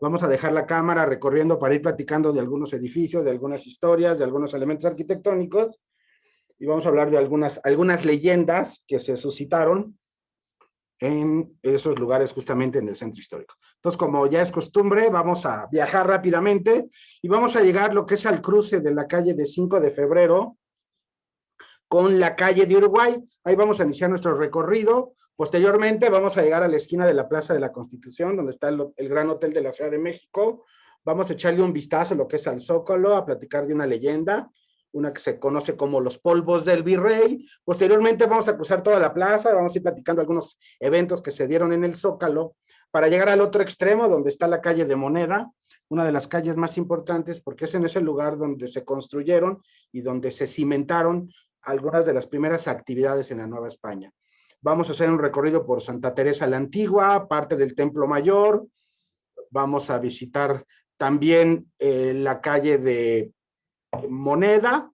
Vamos a dejar la cámara recorriendo para ir platicando de algunos edificios, de algunas historias, de algunos elementos arquitectónicos, y vamos a hablar de algunas leyendas que se suscitaron en esos lugares justamente en el centro histórico. Entonces, como ya es costumbre, vamos a viajar rápidamente y vamos a llegar lo que es al cruce de la calle de 5 de febrero con la calle de Uruguay. Ahí vamos a iniciar nuestro recorrido. Posteriormente vamos a llegar a la esquina de la Plaza de la Constitución, donde está el Gran Hotel de la Ciudad de México. Vamos a echarle un vistazo a lo que es al Zócalo, a platicar de una leyenda, una que se conoce como los polvos del virrey. Posteriormente vamos a cruzar toda la plaza, vamos a ir platicando algunos eventos que se dieron en el Zócalo, para llegar al otro extremo, donde está la calle de Moneda, una de las calles más importantes, porque es en ese lugar donde se construyeron y donde se cimentaron algunas de las primeras actividades en la Nueva España. Vamos a hacer un recorrido por Santa Teresa la Antigua, parte del Templo Mayor. Vamos a visitar también la calle de Moneda,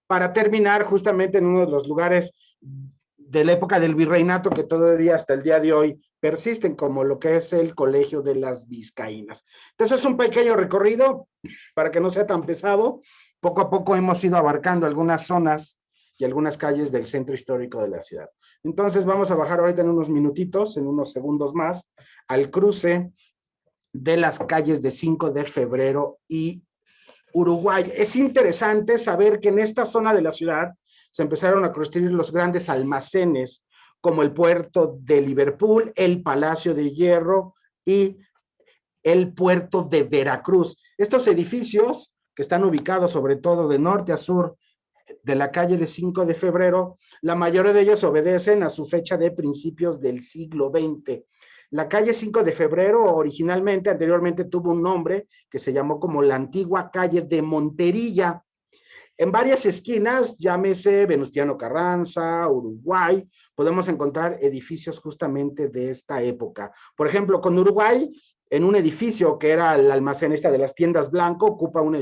para terminar justamente en uno de los lugares de la época del virreinato que todavía hasta el día de hoy persisten, como lo que es el Colegio de las Vizcaínas. Entonces es un pequeño recorrido para que no sea tan pesado. Poco a poco hemos ido abarcando algunas zonas y algunas calles del centro histórico de la ciudad. Entonces vamos a bajar ahorita en unos minutitos, en unos segundos más, al cruce de las calles de 5 de febrero y Uruguay. Es interesante saber que en esta zona de la ciudad se empezaron a construir los grandes almacenes, como el puerto de Liverpool, el Palacio de Hierro y el puerto de Veracruz. Estos edificios, que están ubicados sobre todo de norte a sur de la calle de 5 de febrero, la mayoría de ellos obedecen a su fecha de principios del siglo XX. La calle 5 de febrero originalmente, anteriormente tuvo un nombre que se llamó como la antigua calle de Monterilla. En varias esquinas, llámese Venustiano Carranza, Uruguay, podemos encontrar edificios justamente de esta época. Por ejemplo, con Uruguay, en un edificio que era el almacenista de las tiendas Blanco, ocupa un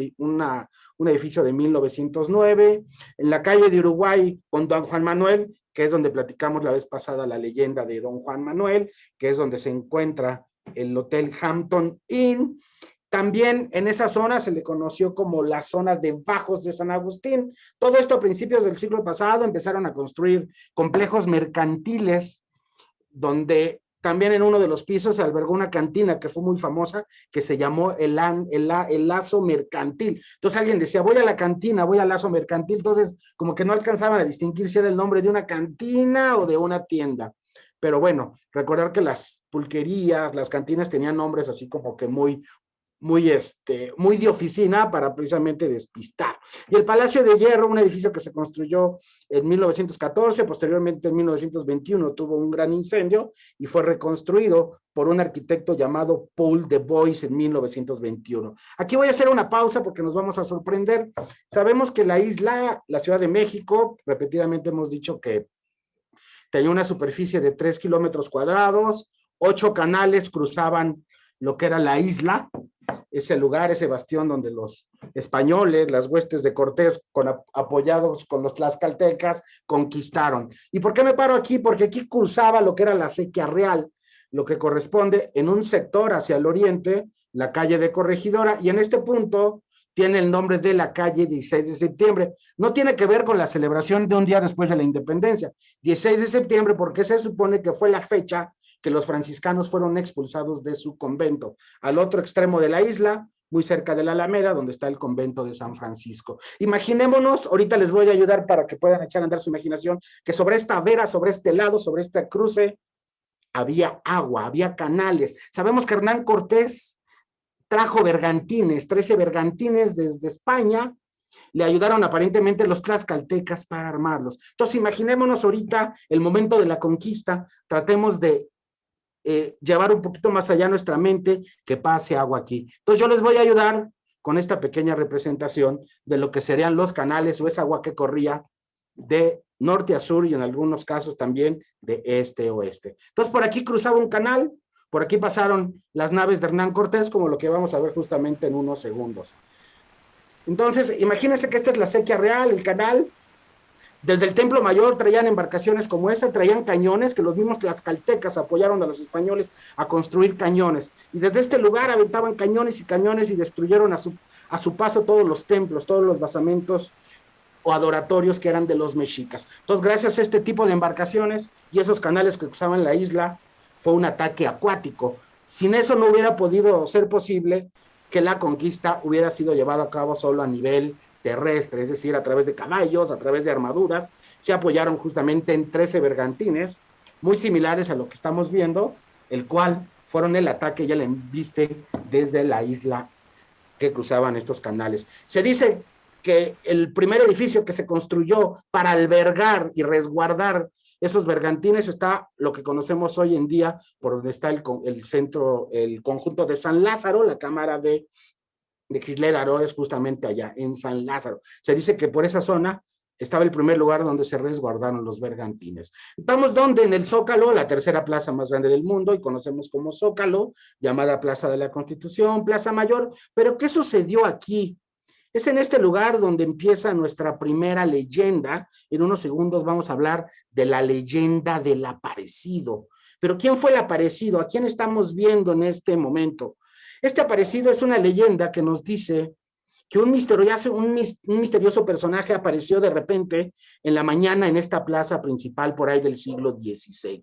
edificio de 1909. En la calle de Uruguay, con Don Juan Manuel, que es donde platicamos la vez pasada la leyenda de Don Juan Manuel, que es donde se encuentra el Hotel Hampton Inn. También en esa zona se le conoció como la zona de Bajos de San Agustín. Todo esto a principios del siglo pasado empezaron a construir complejos mercantiles, donde también en uno de los pisos se albergó una cantina que fue muy famosa, que se llamó el Lazo Mercantil. Entonces alguien decía, voy a la cantina, voy al Lazo Mercantil, entonces como que no alcanzaban a distinguir si era el nombre de una cantina o de una tienda. Pero bueno, recordar que las pulquerías, las cantinas tenían nombres así como que muy de oficina para precisamente despistar. Y el Palacio de Hierro, un edificio que se construyó en 1914, posteriormente en 1921 tuvo un gran incendio y fue reconstruido por un arquitecto llamado Paul de Bois en 1921. Aquí voy a hacer una pausa porque nos vamos a sorprender. Sabemos que la isla, la Ciudad de México, repetidamente hemos dicho que tenía una superficie de 3 kilómetros cuadrados, 8 canales cruzaban lo que era la isla, ese lugar, ese bastión donde los españoles, las huestes de Cortés, apoyados con los tlaxcaltecas, conquistaron. ¿Y por qué me paro aquí? Porque aquí cruzaba lo que era la Acequia Real, lo que corresponde en un sector hacia el oriente, la calle de Corregidora, y en este punto tiene el nombre de la calle 16 de septiembre. No tiene que ver con la celebración de un día después de la independencia. 16 de septiembre porque se supone que fue la fecha que los franciscanos fueron expulsados de su convento, al otro extremo de la isla, muy cerca de la Alameda, donde está el convento de San Francisco. Imaginémonos, ahorita les voy a ayudar para que puedan echar a andar su imaginación, que sobre esta vera, sobre este lado, sobre este cruce, había agua, había canales. Sabemos que Hernán Cortés trajo bergantines, 13 bergantines desde España, le ayudaron aparentemente los tlaxcaltecas para armarlos. Entonces, imaginémonos ahorita el momento de la conquista, tratemos de llevar un poquito más allá nuestra mente, que pase agua aquí. Entonces yo les voy a ayudar con esta pequeña representación de lo que serían los canales o esa agua que corría de norte a sur y en algunos casos también de este a oeste. Entonces por aquí cruzaba un canal, por aquí pasaron las naves de Hernán Cortés, como lo que vamos a ver justamente en unos segundos. Entonces imagínense que esta es la Acequia Real, el canal, Desde el Templo Mayor traían embarcaciones como esta, traían cañones que los mismos tlaxcaltecas apoyaron a los españoles a construir cañones. Y desde este lugar aventaban cañones y destruyeron a su paso todos los templos, todos los basamentos o adoratorios que eran de los mexicas. Entonces, gracias a este tipo de embarcaciones y esos canales que cruzaban la isla, fue un ataque acuático. Sin eso no hubiera podido ser posible que la conquista hubiera sido llevada a cabo solo a nivel terrestre, es decir, a través de caballos, a través de armaduras. Se apoyaron justamente en 13 bergantines, muy similares a lo que estamos viendo, el cual fueron el ataque y el embiste desde la isla que cruzaban estos canales. Se dice que el primer edificio que se construyó para albergar y resguardar esos bergantines está lo que conocemos hoy en día, por donde está el centro, el conjunto de San Lázaro, la cámara de Xtla-Daroa es justamente allá, en San Lázaro. Se dice que por esa zona estaba el primer lugar donde se resguardaron los bergantines. Estamos donde en el Zócalo, la tercera plaza más grande del mundo, y conocemos como Zócalo, llamada Plaza de la Constitución, Plaza Mayor. Pero ¿qué sucedió aquí? Es en este lugar donde empieza nuestra primera leyenda. En unos segundos vamos a hablar de la leyenda del aparecido. Pero ¿quién fue el aparecido? ¿A quién estamos viendo en este momento? Este aparecido es una leyenda que nos dice que un misterioso personaje apareció de repente en la mañana en esta plaza principal por ahí del siglo XVI.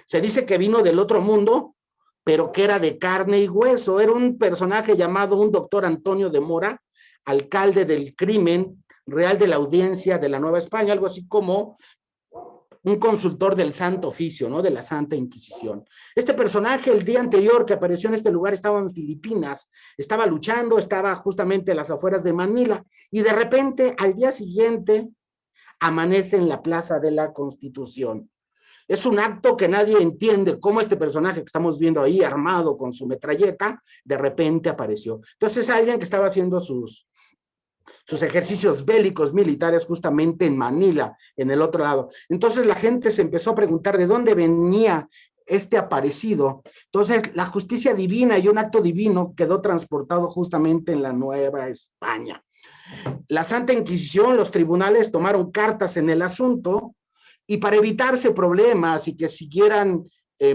Se dice que vino del otro mundo, pero que era de carne y hueso. Era un personaje llamado un doctor Antonio de Mora, alcalde del crimen real de la Audiencia de la Nueva España, algo así como un consultor del Santo Oficio, ¿no? De la Santa Inquisición. Este personaje, el día anterior que apareció en este lugar, estaba en Filipinas, estaba luchando, estaba justamente a las afueras de Manila, y de repente, al día siguiente, amanece en la Plaza de la Constitución. Es un acto que nadie entiende cómo este personaje que estamos viendo ahí, armado con su metralleta, de repente apareció. Entonces, alguien que estaba haciendo sus ejercicios bélicos militares justamente en Manila, en el otro lado. Entonces la gente se empezó a preguntar de dónde venía este aparecido. Entonces la justicia divina y un acto divino quedó transportado justamente en la Nueva España. La Santa Inquisición, los tribunales tomaron cartas en el asunto y para evitarse problemas y que siguieran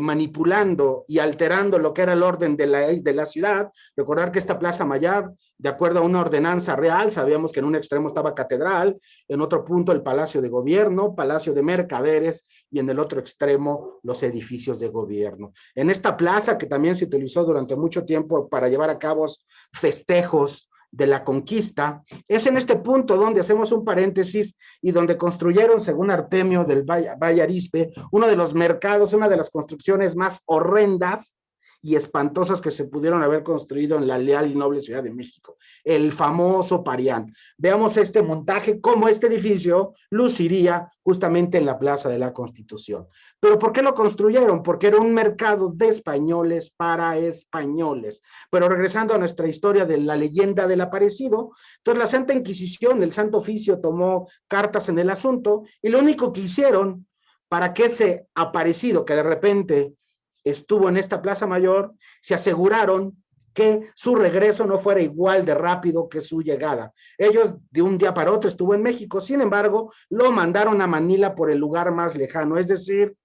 manipulando y alterando lo que era el orden de la ciudad. Recordar que esta Plaza Mayor, de acuerdo a una ordenanza real, sabíamos que en un extremo estaba catedral, en otro punto el Palacio de Gobierno, Palacio de Mercaderes, y en el otro extremo los edificios de gobierno. En esta plaza, que también se utilizó durante mucho tiempo para llevar a cabo festejos de la conquista, es en este punto donde hacemos un paréntesis y donde construyeron, según Artemio del Valle Arizpe, uno de los mercados, una de las construcciones más horrendas y espantosas que se pudieron haber construido en la leal y noble Ciudad de México, el famoso Parián. Veamos este montaje, cómo este edificio luciría justamente en la Plaza de la Constitución. ¿Pero por qué lo construyeron? Porque era un mercado de españoles para españoles. Pero regresando a nuestra historia de la leyenda del aparecido, entonces la Santa Inquisición, el Santo Oficio, tomó cartas en el asunto y lo único que hicieron para que ese aparecido que de repente estuvo en esta Plaza Mayor, se aseguraron que su regreso no fuera igual de rápido que su llegada. Ellos de un día para otro estuvo en México, sin embargo, lo mandaron a Manila por el lugar más lejano, es decir,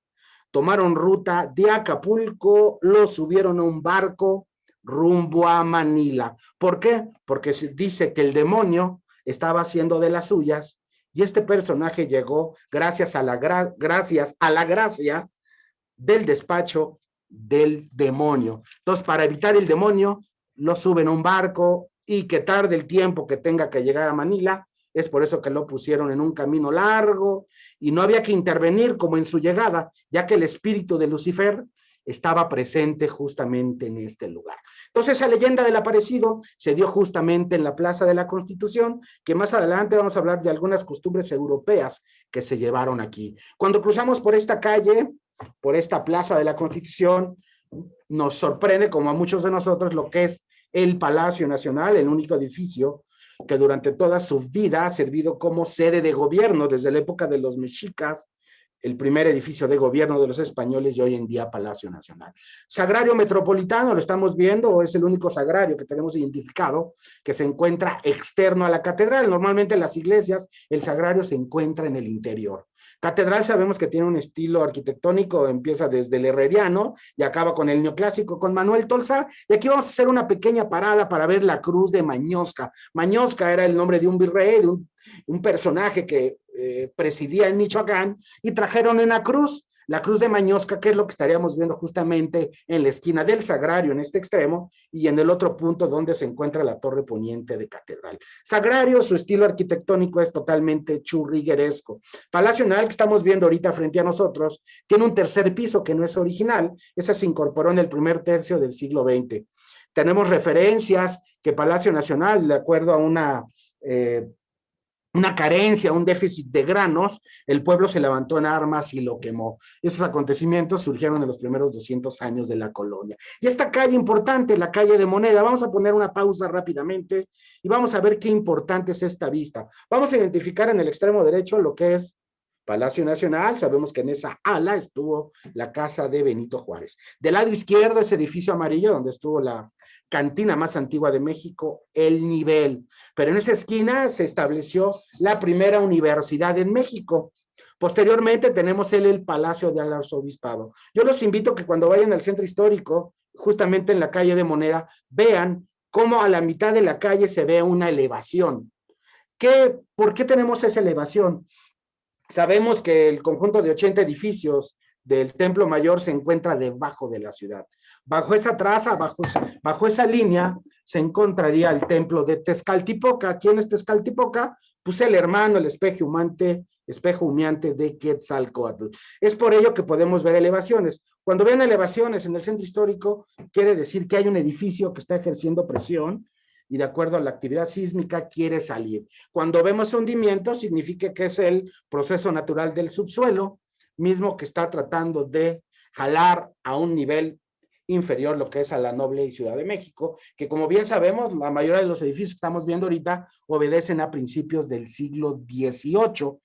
tomaron ruta de Acapulco, lo subieron a un barco rumbo a Manila. ¿Por qué? Porque se dice que el demonio estaba haciendo de las suyas y este personaje llegó gracias a la gracia del despacho del demonio. Entonces, para evitar el demonio, lo suben a un barco y que tarde el tiempo que tenga que llegar a Manila, es por eso que lo pusieron en un camino largo y no había que intervenir como en su llegada, ya que el espíritu de Lucifer estaba presente justamente en este lugar. Entonces, esa leyenda del aparecido se dio justamente en la Plaza de la Constitución, que más adelante vamos a hablar de algunas costumbres europeas que se llevaron aquí. Cuando cruzamos por esta calle, por esta Plaza de la Constitución, nos sorprende, como a muchos de nosotros, lo que es el Palacio Nacional, el único edificio que durante toda su vida ha servido como sede de gobierno desde la época de los mexicas. el primer edificio de gobierno de los españoles y hoy en día Palacio Nacional. Sagrario Metropolitano, lo estamos viendo, es el único sagrario que tenemos identificado que se encuentra externo a la catedral. Normalmente en las iglesias el sagrario se encuentra en el interior. Catedral sabemos que tiene un estilo arquitectónico, empieza desde el herreriano y acaba con el neoclásico, con Manuel Tolsá, y aquí vamos a hacer una pequeña parada para ver la cruz de Mañosca. Mañosca era el nombre de un virrey, de un personaje que presidía en Michoacán, y trajeron una cruz, la cruz de Mañosca, que es lo que estaríamos viendo justamente en la esquina del sagrario, en este extremo, y en el otro punto donde se encuentra la torre poniente de catedral. Sagrario, su estilo arquitectónico es totalmente churrigueresco. Palacio Nacional, que estamos viendo ahorita frente a nosotros, tiene un tercer piso que no es original, esa se incorporó en el primer tercio del siglo XX. Tenemos referencias que Palacio Nacional, de acuerdo a una carencia, un déficit de granos, el pueblo se levantó en armas y lo quemó. Esos acontecimientos surgieron en los primeros 200 años de la colonia. Y esta calle importante, la calle de Moneda, vamos a poner una pausa rápidamente y vamos a ver qué importante es esta vista. Vamos a identificar en el extremo derecho lo que es Palacio Nacional, sabemos que en esa ala estuvo la casa de Benito Juárez. Del lado izquierdo, ese edificio amarillo donde estuvo la cantina más antigua de México, El Nivel. Pero en esa esquina se estableció la primera universidad en México. Posteriormente tenemos el Palacio del Arzobispado. Yo los invito a que cuando vayan al centro histórico, justamente en la calle de Moneda, vean cómo a la mitad de la calle se ve una elevación. ¿Por qué tenemos esa elevación? Sabemos que el conjunto de 80 edificios del Templo Mayor se encuentra debajo de la ciudad. Bajo esa traza, bajo esa línea, se encontraría el templo de Tezcaltipoca. ¿Quién es Tezcaltipoca? Pues el hermano, el espejo humeante de Quetzalcóatl. Es por ello que podemos ver elevaciones. Cuando ven elevaciones en el centro histórico, quiere decir que hay un edificio que está ejerciendo presión y de acuerdo a la actividad sísmica quiere salir. Cuando vemos hundimiento, significa que es el proceso natural del subsuelo, mismo que está tratando de jalar a un nivel inferior lo que es a la Noble y Ciudad de México, que como bien sabemos, la mayoría de los edificios que estamos viendo ahorita obedecen a principios del siglo XVIII.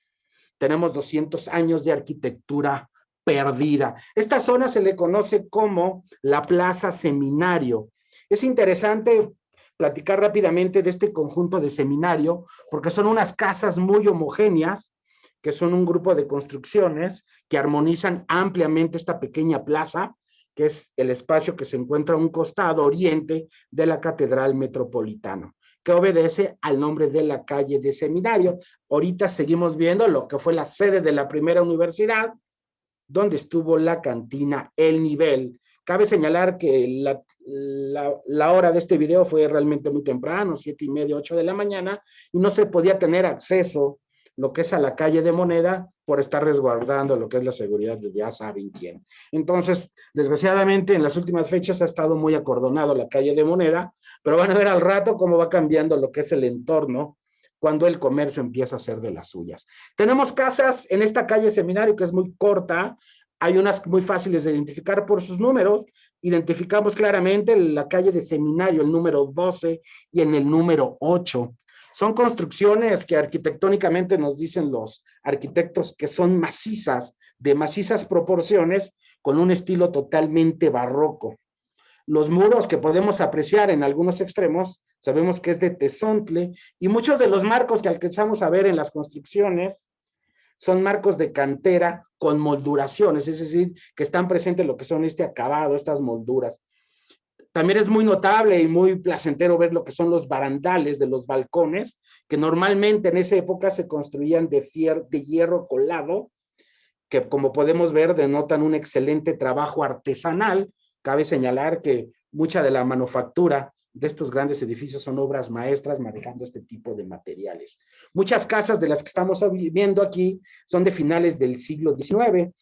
Tenemos 200 años de arquitectura perdida. Esta zona se le conoce como la Plaza Seminario. Es interesante platicar rápidamente de este conjunto de seminario, porque son unas casas muy homogéneas, que son un grupo de construcciones que armonizan ampliamente esta pequeña plaza, que es el espacio que se encuentra a un costado oriente de la Catedral Metropolitana, que obedece al nombre de la calle de Seminario. Ahorita seguimos viendo lo que fue la sede de la primera universidad, donde estuvo la cantina El Nivel. Cabe señalar que la hora de este video fue realmente muy temprano, 7:30, 8 de la mañana, y no se podía tener acceso lo que es a la calle de Moneda por estar resguardando lo que es la seguridad de ya saben quién. Entonces, desgraciadamente, en las últimas fechas ha estado muy acordonado la calle de Moneda, pero van a ver al rato cómo va cambiando lo que es el entorno cuando el comercio empieza a ser de las suyas. Tenemos casas en esta calle Seminario que es muy corta, hay unas muy fáciles de identificar por sus números. Identificamos claramente la calle de Seminario, el número 12 y en el número 8. Son construcciones que arquitectónicamente nos dicen los arquitectos que son macizas, de macizas proporciones, con un estilo totalmente barroco. Los muros que podemos apreciar en algunos extremos, sabemos que es de tezontle, y muchos de los marcos que alcanzamos a ver en las construcciones son marcos de cantera con molduraciones, es decir, que están presentes lo que son este acabado, estas molduras. También es muy notable y muy placentero ver lo que son los barandales de los balcones, que normalmente en esa época se construían de hierro colado, que como podemos ver denotan un excelente trabajo artesanal. Cabe señalar que mucha de la manufactura de estos grandes edificios son obras maestras manejando este tipo de materiales. Muchas casas de las que estamos viendo aquí son de finales del siglo XIX.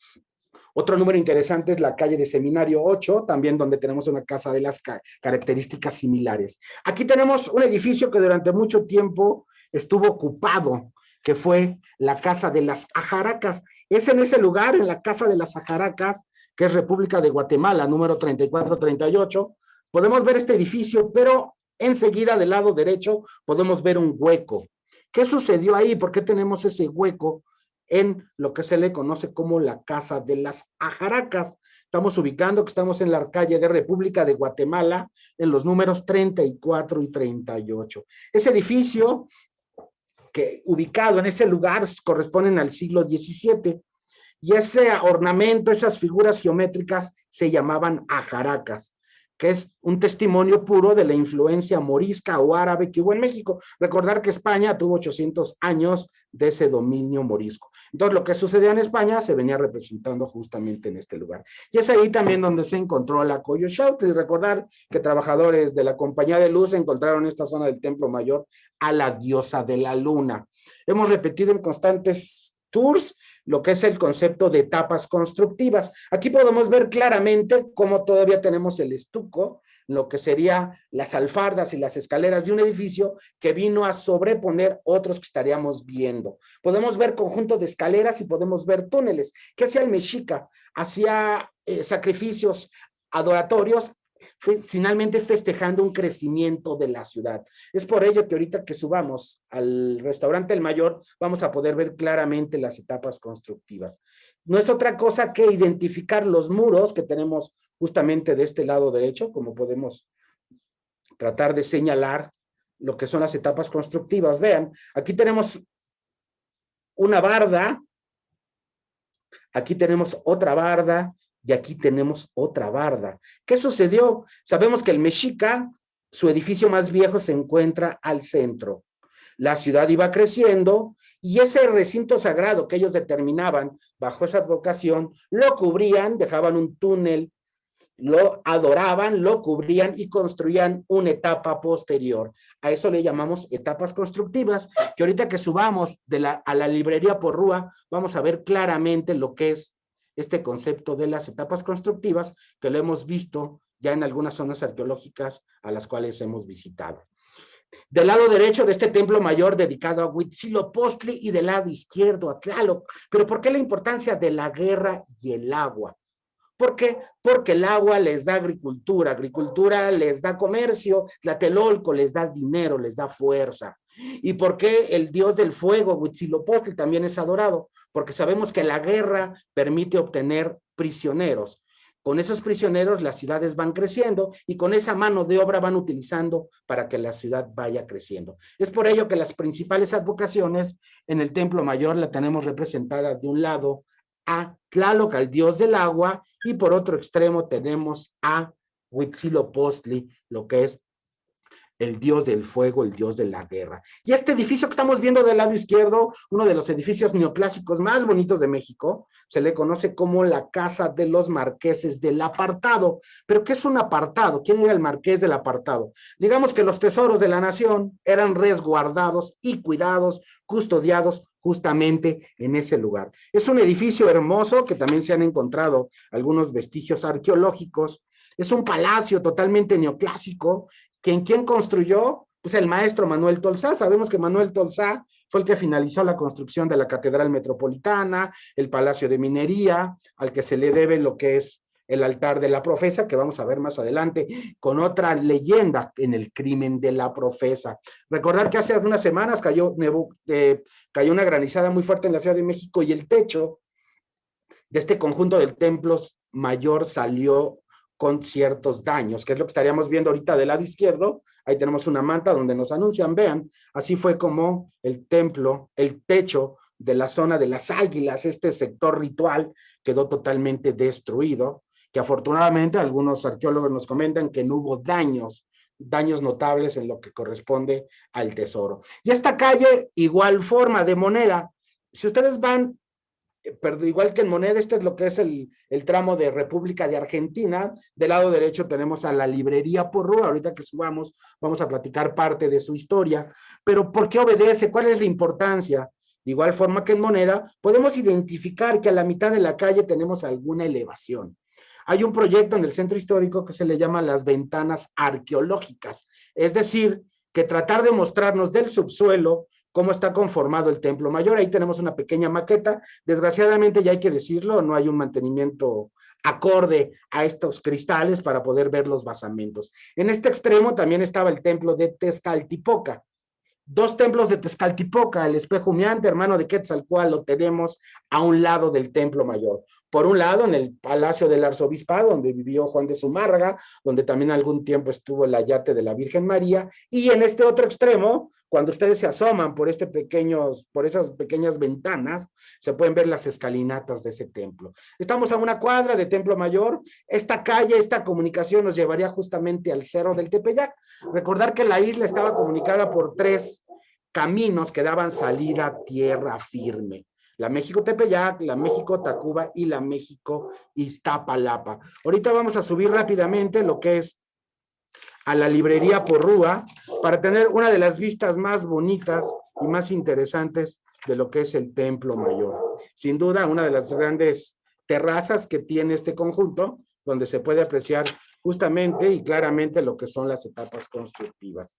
Otro número interesante es la calle de Seminario 8, también donde tenemos una casa de las características similares. Aquí tenemos un edificio que durante mucho tiempo estuvo ocupado, que fue la Casa de las Ajaracas. Es en ese lugar, en la Casa de las Ajaracas, que es República de Guatemala, número 3438, podemos ver este edificio, pero enseguida del lado derecho podemos ver un hueco. ¿Qué sucedió ahí? ¿Por qué tenemos ese hueco en lo que se le conoce como la Casa de las Ajaracas. Estamos ubicando que estamos en la calle de República de Guatemala, en los números 34 y 38. Ese edificio, que ubicado en ese lugar, corresponden al siglo XVII, y ese ornamento, esas figuras geométricas se llamaban ajaracas, que es un testimonio puro de la influencia morisca o árabe que hubo en México. Recordar que España tuvo 800 años de ese dominio morisco. Entonces, lo que sucedía en España se venía representando justamente en este lugar. Y es ahí también donde se encontró la Coyolxauhqui. Recordar que trabajadores de la Compañía de Luz encontraron en esta zona del Templo Mayor a la diosa de la luna. Hemos repetido en constantes tours lo que es el concepto de etapas constructivas. Aquí podemos ver claramente cómo todavía tenemos el estuco, lo que serían las alfardas y las escaleras de un edificio que vino a sobreponer otros que estaríamos viendo. Podemos ver conjunto de escaleras y podemos ver túneles. ¿Qué hacía el mexica? Hacía sacrificios adoratorios, finalmente festejando un crecimiento de la ciudad. Es por ello que ahorita que subamos al restaurante El Mayor vamos a poder ver claramente las etapas constructivas. No es otra cosa que identificar los muros que tenemos justamente de este lado derecho, como podemos tratar de señalar lo que son las etapas constructivas. Vean, aquí tenemos una barda, aquí tenemos otra barda, y aquí tenemos otra barda. ¿Qué sucedió? Sabemos que el mexica, su edificio más viejo se encuentra al centro. La ciudad iba creciendo y ese recinto sagrado que ellos determinaban bajo esa advocación, lo cubrían, dejaban un túnel, lo adoraban, lo cubrían y construían una etapa posterior. A eso le llamamos etapas constructivas, que ahorita que subamos a la librería Porrúa, vamos a ver claramente lo que es este concepto de las etapas constructivas, que lo hemos visto ya en algunas zonas arqueológicas a las cuales hemos visitado. Del lado derecho de este templo mayor dedicado a Huitzilopochtli y del lado izquierdo a Tlaloc. ¿Pero por qué la importancia de la guerra y el agua? ¿Por qué? Porque el agua les da agricultura, agricultura les da comercio, Tlatelolco les da dinero, les da fuerza. ¿Y por qué el dios del fuego, Huitzilopochtli, también es adorado? Porque sabemos que la guerra permite obtener prisioneros. Con esos prisioneros las ciudades van creciendo y con esa mano de obra van utilizando para que la ciudad vaya creciendo. Es por ello que las principales advocaciones en el Templo Mayor la tenemos representada de un lado a Tlaloc, al dios del agua, y por otro extremo tenemos a Huitzilopochtli, lo que es el dios del fuego, el dios de la guerra. Y este edificio que estamos viendo del lado izquierdo, uno de los edificios neoclásicos más bonitos de México, se le conoce como la Casa de los Marqueses del Apartado. ¿Pero qué es un apartado? ¿Quién era el marqués del Apartado? Digamos que los tesoros de la nación eran resguardados y cuidados, custodiados justamente en ese lugar. Es un edificio hermoso que también se han encontrado algunos vestigios arqueológicos. Es un palacio totalmente neoclásico. ¿Quién construyó? Pues el maestro Manuel Tolsá. Sabemos que Manuel Tolsá fue el que finalizó la construcción de la Catedral Metropolitana, el Palacio de Minería, al que se le debe lo que es el altar de la profesa, que vamos a ver más adelante, con otra leyenda en el crimen de la profesa. Recordar que hace algunas semanas cayó una granizada muy fuerte en la Ciudad de México y el techo de este conjunto del templo mayor salió con ciertos daños, que es lo que estaríamos viendo ahorita del lado izquierdo. Ahí tenemos una manta donde nos anuncian, vean, así fue como el templo, el techo de la zona de las Águilas, este sector ritual, quedó totalmente destruido, que afortunadamente algunos arqueólogos nos comentan que no hubo daños notables en lo que corresponde al tesoro. Y esta calle, igual forma de moneda, si ustedes van, pero igual que en moneda, este es lo que es el tramo de República de Argentina. Del lado derecho tenemos a la librería Porrúa. Ahorita que subamos vamos a platicar parte de su historia. Pero ¿por qué obedece? ¿Cuál es la importancia? De igual forma que en moneda, podemos identificar que a la mitad de la calle tenemos alguna elevación. Hay un proyecto en el centro histórico que se le llama las ventanas arqueológicas. Es decir, que tratar de mostrarnos del subsuelo cómo está conformado el Templo Mayor. Ahí tenemos una pequeña maqueta. Desgraciadamente, ya hay que decirlo, no hay un mantenimiento acorde a estos cristales para poder ver los basamentos. En este extremo también estaba el templo de Tezcatlipoca, dos templos de Tezcaltipoca, el espejo humeante, hermano de Quetzalcóatl, lo tenemos a un lado del templo mayor. Por un lado, en el Palacio del Arzobispado, donde vivió Juan de Zumárraga, donde también algún tiempo estuvo el ayate de la Virgen María, y en este otro extremo, cuando ustedes se asoman por esas pequeñas ventanas, se pueden ver las escalinatas de ese templo. Estamos a una cuadra de Templo Mayor. Esta calle, esta comunicación nos llevaría justamente al Cerro del Tepeyac. Recordar que la isla estaba comunicada por 3 caminos que daban salida a tierra firme: la México-Tepeyac, la México-Tacuba y la México-Iztapalapa. Ahorita vamos a subir rápidamente lo que es a la librería Porrúa para tener una de las vistas más bonitas y más interesantes de lo que es el Templo Mayor. Sin duda, una de las grandes terrazas que tiene este conjunto, donde se puede apreciar justamente y claramente lo que son las etapas constructivas.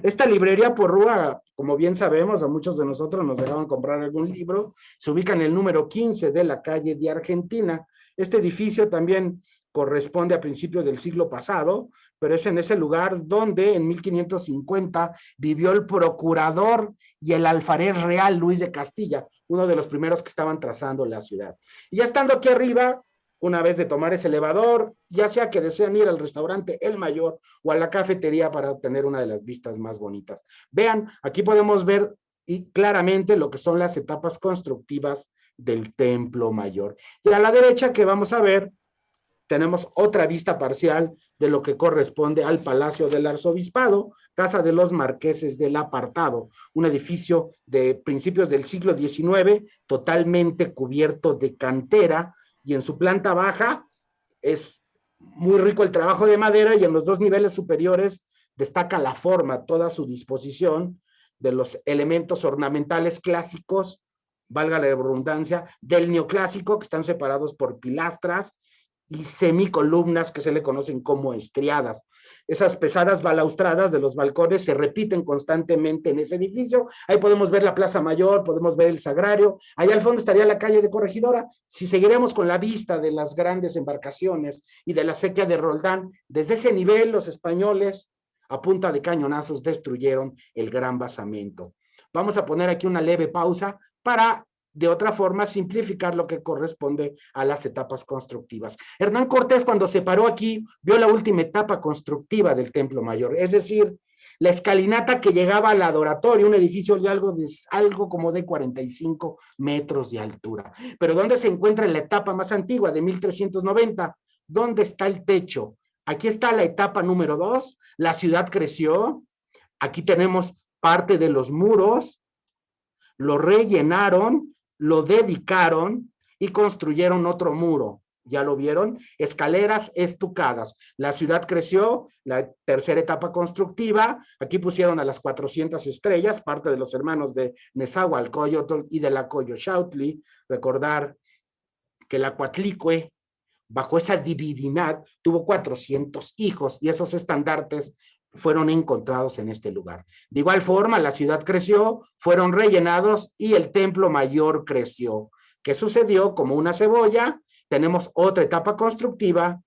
Esta librería Porrúa, como bien sabemos, a muchos de nosotros nos dejaban comprar algún libro, se ubica en el número 15 de la calle de Argentina. Este edificio también corresponde a principios del siglo pasado, pero es en ese lugar donde en 1550 vivió el procurador y el alfarés real Luis de Castilla, uno de los primeros que estaban trazando la ciudad. Y ya estando aquí arriba, una vez de tomar ese elevador, ya sea que desean ir al restaurante El Mayor o a la cafetería para obtener una de las vistas más bonitas. Vean, aquí podemos ver y claramente lo que son las etapas constructivas del Templo Mayor. Y a la derecha que vamos a ver, tenemos otra vista parcial de lo que corresponde al Palacio del Arzobispado, Casa de los Marqueses del Apartado, un edificio de principios del siglo XIX, totalmente cubierto de cantera, y en su planta baja es muy rico el trabajo de madera, y en los 2 niveles superiores destaca la forma, toda su disposición de los elementos ornamentales clásicos, valga la redundancia, del neoclásico, que están separados por pilastras y semicolumnas que se le conocen como estriadas. Esas pesadas balaustradas de los balcones se repiten constantemente en ese edificio. Ahí podemos ver la Plaza Mayor, podemos ver el Sagrario. Allá al fondo estaría la calle de Corregidora. Si seguiremos con la vista de las grandes embarcaciones y de la sequía de Roldán, desde ese nivel los españoles a punta de cañonazos destruyeron el gran basamento. Vamos a poner aquí una leve pausa para de otra forma simplificar lo que corresponde a las etapas constructivas. Hernán Cortés, cuando se paró aquí, vio la última etapa constructiva del Templo Mayor, es decir, la escalinata que llegaba al adoratorio, un edificio de algo como de 45 metros de altura. Pero ¿dónde se encuentra la etapa más antigua, de 1390? ¿Dónde está el techo? Aquí está la etapa número 2, la ciudad creció, aquí tenemos parte de los muros, lo rellenaron, lo dedicaron y construyeron otro muro. ¿Ya lo vieron? Escaleras estucadas. La ciudad creció, la tercera etapa constructiva. Aquí pusieron a las 400 estrellas, parte de los hermanos de Nezahualcóyotl y de la Coyolxauhqui. Recordar que la Coatlicue, bajo esa divinidad, tuvo 400 hijos, y esos estandartes fueron encontrados en este lugar. De igual forma, la ciudad creció, fueron rellenados y el Templo Mayor creció. ¿Qué sucedió? Como una cebolla, tenemos otra etapa constructiva,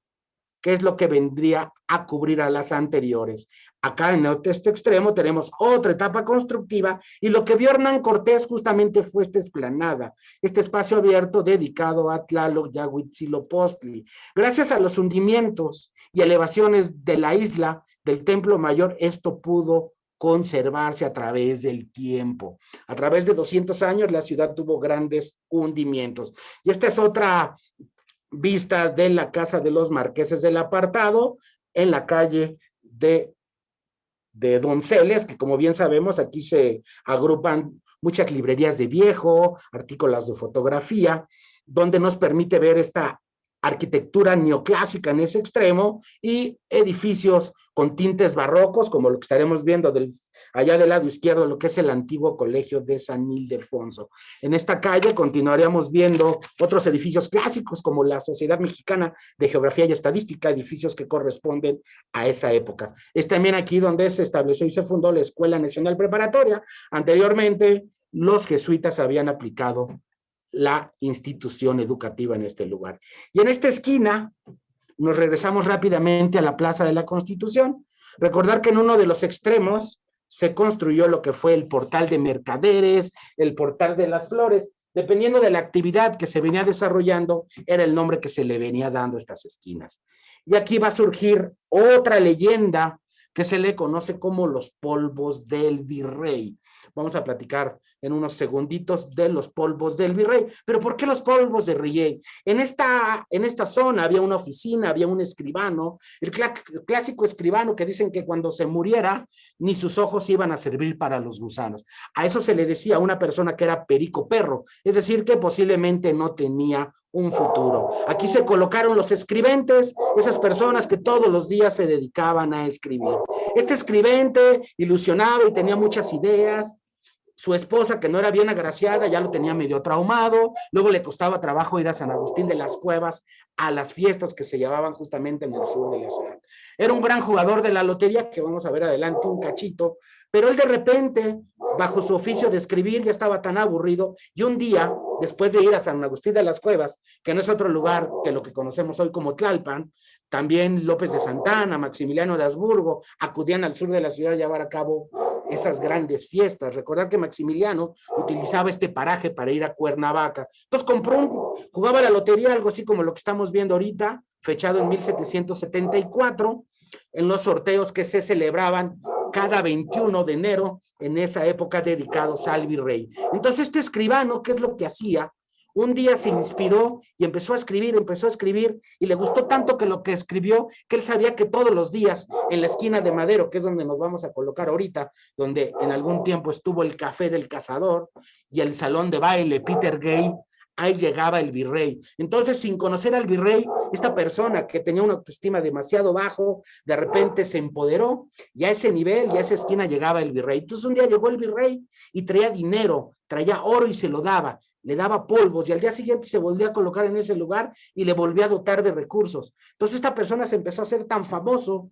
que es lo que vendría a cubrir a las anteriores. Acá en este extremo tenemos otra etapa constructiva, y lo que vio Hernán Cortés justamente fue esta explanada, este espacio abierto dedicado a Tlaloc y a Huitzilopochtli. Gracias a los hundimientos y elevaciones de la isla del Templo Mayor, esto pudo conservarse a través del tiempo. A través de 200 años la ciudad tuvo grandes hundimientos. Y esta es otra vista de la Casa de los Marqueses del Apartado, en la calle de Donceles, que como bien sabemos aquí se agrupan muchas librerías de viejo, artículos de fotografía, donde nos permite ver esta arquitectura neoclásica en ese extremo y edificios con tintes barrocos, como lo que estaremos viendo allá del lado izquierdo, lo que es el antiguo colegio de San Ildefonso. En esta calle continuaríamos viendo otros edificios clásicos, como la Sociedad Mexicana de Geografía y Estadística, edificios que corresponden a esa época. Es también aquí donde se estableció y se fundó la Escuela Nacional Preparatoria. Anteriormente, los jesuitas habían aplicado la institución educativa en este lugar. Y en esta esquina nos regresamos rápidamente a la Plaza de la Constitución. Recordar que en uno de los extremos se construyó lo que fue el portal de mercaderes, el portal de las flores. Dependiendo de la actividad que se venía desarrollando, era el nombre que se le venía dando a estas esquinas. Y aquí va a surgir otra leyenda que se le conoce como los polvos del virrey. Vamos a platicar en unos segunditos de los polvos del virrey. Pero ¿por qué los polvos del virrey? En esta zona había una oficina, había un escribano, el clásico escribano que dicen que cuando se muriera ni sus ojos iban a servir para los gusanos. A eso se le decía a una persona que era perico perro, es decir, que posiblemente no tenía un futuro. Aquí se colocaron los escribentes, esas personas que todos los días se dedicaban a escribir. Este escribente ilusionaba y tenía muchas ideas. Su esposa, que no era bien agraciada, ya lo tenía medio traumado. Luego le costaba trabajo ir a San Agustín de las Cuevas a las fiestas que se llevaban justamente en el sur de la ciudad. Era un gran jugador de la lotería, que vamos a ver adelante un cachito, pero él de repente, bajo su oficio de escribir, ya estaba tan aburrido, y un día, después de ir a San Agustín de las Cuevas, que no es otro lugar que lo que conocemos hoy como Tlalpan, también López de Santana, Maximiliano de Habsburgo, acudían al sur de la ciudad a llevar a cabo esas grandes fiestas. Recordar que Maximiliano utilizaba este paraje para ir a Cuernavaca. Entonces jugaba la lotería, algo así como lo que estamos viendo ahorita, fechado en 1774, en los sorteos que se celebraban cada 21 de enero, en esa época dedicados al virrey. Entonces este escribano, ¿qué es lo que hacía? Un día se inspiró y empezó a escribir, y le gustó tanto que lo que escribió, que él sabía que todos los días en la esquina de Madero, que es donde nos vamos a colocar ahorita, donde en algún tiempo estuvo el Café del Cazador y el salón de baile Peter Gay, ahí llegaba el virrey. Entonces, sin conocer al virrey, esta persona que tenía una autoestima demasiado bajo, de repente se empoderó, y a ese nivel y a esa esquina llegaba el virrey. Entonces un día llegó el virrey y traía dinero, traía oro y se lo daba, le daba polvos, y al día siguiente se volvía a colocar en ese lugar y le volvía a dotar de recursos. Entonces esta persona se empezó a hacer tan famoso,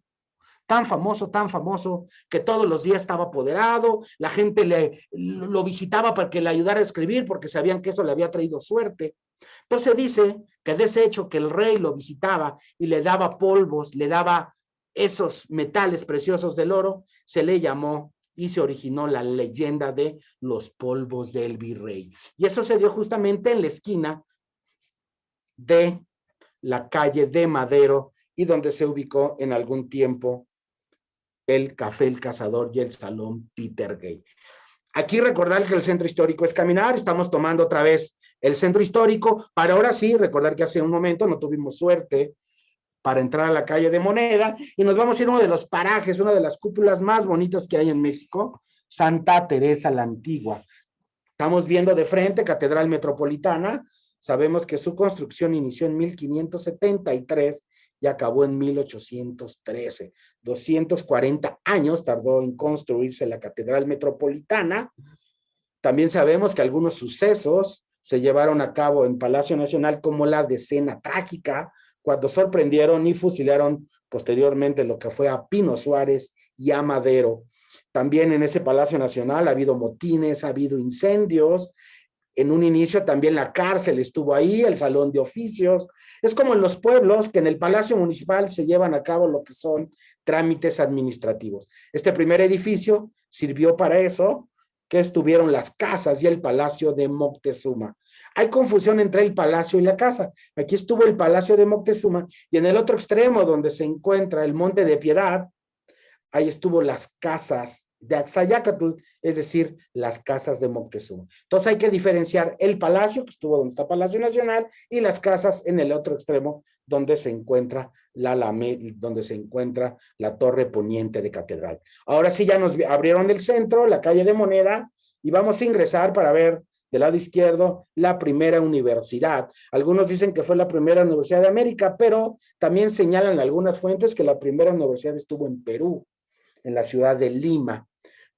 que todos los días estaba apoderado, la gente lo visitaba para que le ayudara a escribir, porque sabían que eso le había traído suerte. Entonces dice que de ese hecho que el rey lo visitaba y le daba polvos, le daba esos metales preciosos del oro, se le llamó y se originó la leyenda de los polvos del virrey. Y eso se dio justamente en la esquina de la calle de Madero, y donde se ubicó en algún tiempo el Café El Cazador y el Salón Peter Gay. Aquí recordar que el centro histórico es caminar, estamos tomando otra vez el centro histórico, para ahora sí recordar que hace un momento no tuvimos suerte para entrar a la calle de Moneda, y nos vamos a ir a uno de los parajes, una de las cúpulas más bonitas que hay en México, Santa Teresa la Antigua. Estamos viendo de frente Catedral Metropolitana, sabemos que su construcción inició en 1573 y acabó en 1813. 240 años tardó en construirse la Catedral Metropolitana. También sabemos que algunos sucesos se llevaron a cabo en Palacio Nacional, como la Decena Trágica, cuando sorprendieron y fusilaron posteriormente lo que fue a Pino Suárez y a Madero. También en ese Palacio Nacional ha habido motines, ha habido incendios. En un inicio también la cárcel estuvo ahí, el salón de oficios. Es como en los pueblos, que en el Palacio Municipal se llevan a cabo lo que son trámites administrativos. Este primer edificio sirvió para eso, que estuvieron las casas y el Palacio de Moctezuma. Hay confusión entre el palacio y la casa. Aquí estuvo el Palacio de Moctezuma, y en el otro extremo, donde se encuentra el Monte de Piedad, ahí estuvo las casas de Axayácatl, es decir, las casas de Moctezuma. Entonces hay que diferenciar el palacio, que estuvo donde está Palacio Nacional, y las casas en el otro extremo, donde se encuentra donde se encuentra la torre poniente de Catedral. Ahora sí ya nos abrieron el centro, la calle de Moneda, y vamos a ingresar para ver del lado izquierdo la primera universidad. Algunos dicen que fue la primera universidad de América, pero también señalan algunas fuentes que la primera universidad estuvo en Perú, en la ciudad de Lima.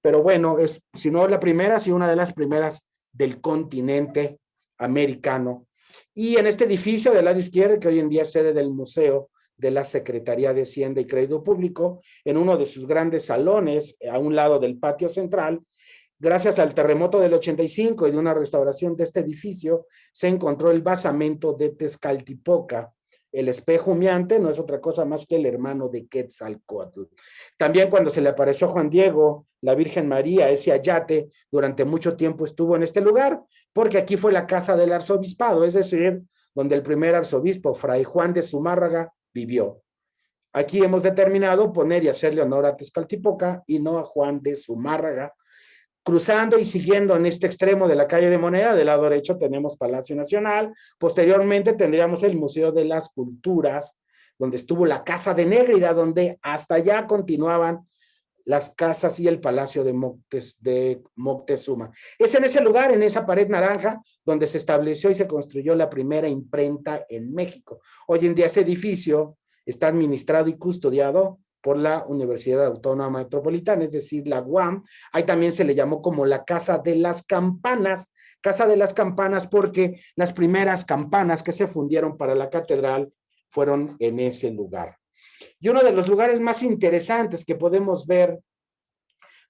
Pero bueno, si no la primera, sí una de las primeras del continente americano. Y en este edificio del lado izquierdo, que hoy en día es sede del Museo de la Secretaría de Hacienda y Crédito Público, en uno de sus grandes salones, a un lado del patio central, gracias al terremoto del 85 y de una restauración de este edificio, se encontró el basamento de Tezcatlipoca. El espejo humeante no es otra cosa más que el hermano de Quetzalcóatl. También cuando se le apareció a Juan Diego la Virgen María, ese ayate, durante mucho tiempo estuvo en este lugar, porque aquí fue la casa del arzobispado, es decir, donde el primer arzobispo, Fray Juan de Zumárraga, vivió. Aquí hemos determinado poner y hacerle honor a Tezcatlipoca y no a Juan de Zumárraga. Cruzando y siguiendo en este extremo de la calle de Moneda, del lado derecho tenemos Palacio Nacional, posteriormente tendríamos el Museo de las Culturas, donde estuvo la Casa de Négrida, donde hasta allá continuaban las casas y el Palacio de Moctezuma. Es en ese lugar, en esa pared naranja, donde se estableció y se construyó la primera imprenta en México. Hoy en día ese edificio está administrado y custodiado por la Universidad Autónoma Metropolitana, es decir, la UAM. Ahí también se le llamó como la Casa de las Campanas porque las primeras campanas que se fundieron para la catedral fueron en ese lugar. Y uno de los lugares más interesantes que podemos ver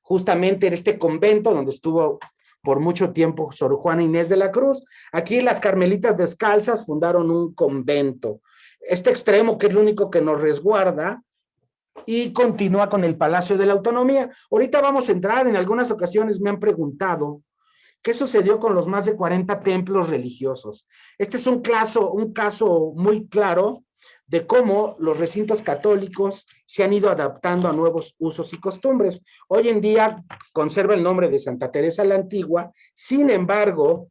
justamente en este convento donde estuvo por mucho tiempo Sor Juana Inés de la Cruz. Aquí las Carmelitas Descalzas fundaron un convento. Este extremo, que es lo único que nos resguarda, y continúa con el Palacio de la Autonomía. Ahorita vamos a entrar, en algunas ocasiones me han preguntado qué sucedió con los más de 40 templos religiosos. Este es un caso muy claro de cómo los recintos católicos se han ido adaptando a nuevos usos y costumbres. Hoy en día conserva el nombre de Santa Teresa la Antigua, sin embargo,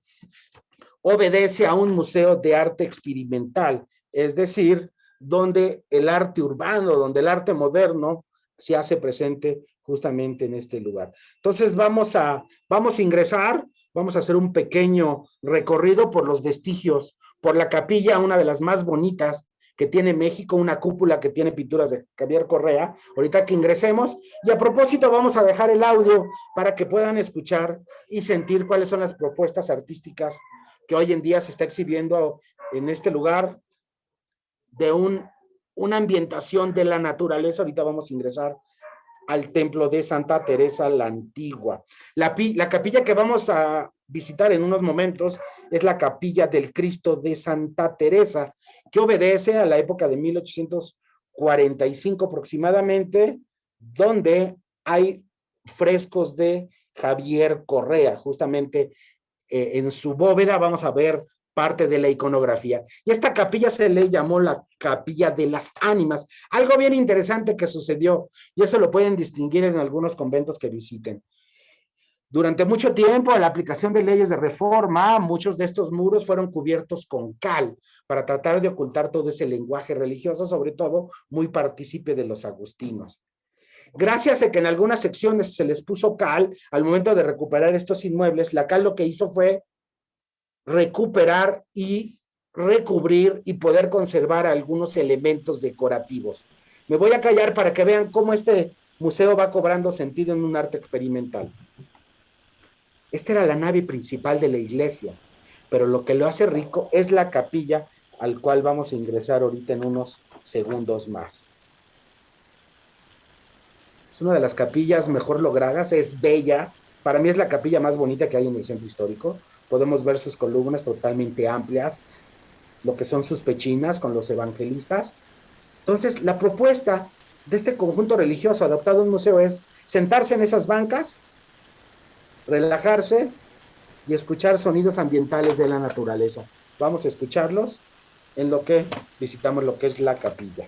obedece a un museo de arte experimental, es decir, donde el arte urbano, donde el arte moderno se hace presente justamente en este lugar. Entonces vamos a ingresar, vamos a hacer un pequeño recorrido por los vestigios, por la capilla, una de las más bonitas que tiene México, una cúpula que tiene pinturas de Javier Correa, ahorita que ingresemos, y a propósito vamos a dejar el audio para que puedan escuchar y sentir cuáles son las propuestas artísticas que hoy en día se está exhibiendo en este lugar de una ambientación de la naturaleza. Ahorita vamos a ingresar al templo de Santa Teresa la Antigua. La capilla que vamos a visitar en unos momentos es la capilla del Cristo de Santa Teresa, que obedece a la época de 1845 aproximadamente, donde hay frescos de Javier Correa. Justamente en su bóveda vamos a ver parte de la iconografía. Y esta capilla se le llamó la Capilla de las Ánimas. Algo bien interesante que sucedió, y eso lo pueden distinguir en algunos conventos que visiten. Durante mucho tiempo, a la aplicación de leyes de reforma, muchos de estos muros fueron cubiertos con cal para tratar de ocultar todo ese lenguaje religioso, sobre todo muy partícipe de los agustinos. Gracias a que en algunas secciones se les puso cal, al momento de recuperar estos inmuebles, la cal lo que hizo fue recuperar y recubrir y poder conservar algunos elementos decorativos. Me voy a callar para que vean cómo este museo va cobrando sentido en un arte experimental. Esta era la nave principal de la iglesia, pero lo que lo hace rico es la capilla al cual vamos a ingresar ahorita en unos segundos más. Es una de las capillas mejor logradas, es bella. Para mí es la capilla más bonita que hay en el centro histórico. Podemos ver sus columnas totalmente amplias, lo que son sus pechinas con los evangelistas. Entonces, la propuesta de este conjunto religioso adaptado a un museo es sentarse en esas bancas, relajarse y escuchar sonidos ambientales de la naturaleza. Vamos a escucharlos en lo que visitamos lo que es la capilla.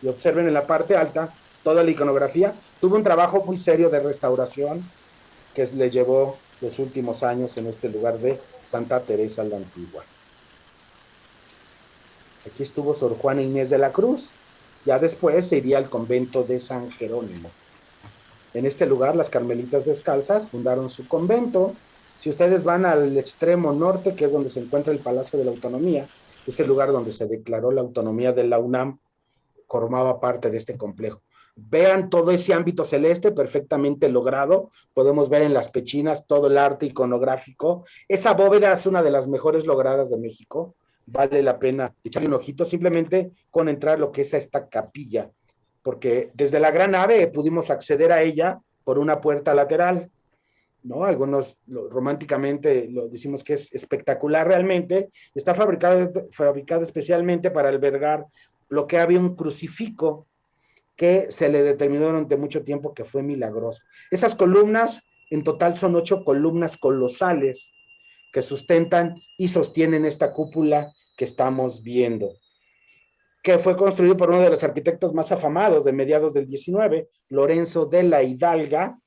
Y observen en la parte alta toda la iconografía. Tuvo un trabajo muy serio de restauración que le llevó los últimos años en este lugar de Santa Teresa la Antigua. Aquí estuvo Sor Juana Inés de la Cruz. Ya después se iría al convento de San Jerónimo. En este lugar, las Carmelitas Descalzas fundaron su convento. Si ustedes van al extremo norte, que es donde se encuentra el Palacio de la Autonomía, es el lugar donde se declaró la autonomía de la UNAM, formaba parte de este complejo. Vean todo ese ámbito celeste perfectamente logrado. Podemos ver en las pechinas todo el arte iconográfico. Esa bóveda es una de las mejores logradas de México. Vale la pena echarle un ojito simplemente con entrar lo que es a esta capilla, porque desde la gran nave pudimos acceder a ella por una puerta lateral, ¿no? Algunos románticamente lo decimos que es espectacular realmente. Está fabricado especialmente para albergar lo que había un crucifijo que se le determinó durante mucho tiempo que fue milagroso. Esas columnas, en total son 8 columnas colosales que sustentan y sostienen esta cúpula que estamos viendo, que fue construido por uno de los arquitectos más afamados de mediados del 19, Lorenzo de la Hidalga,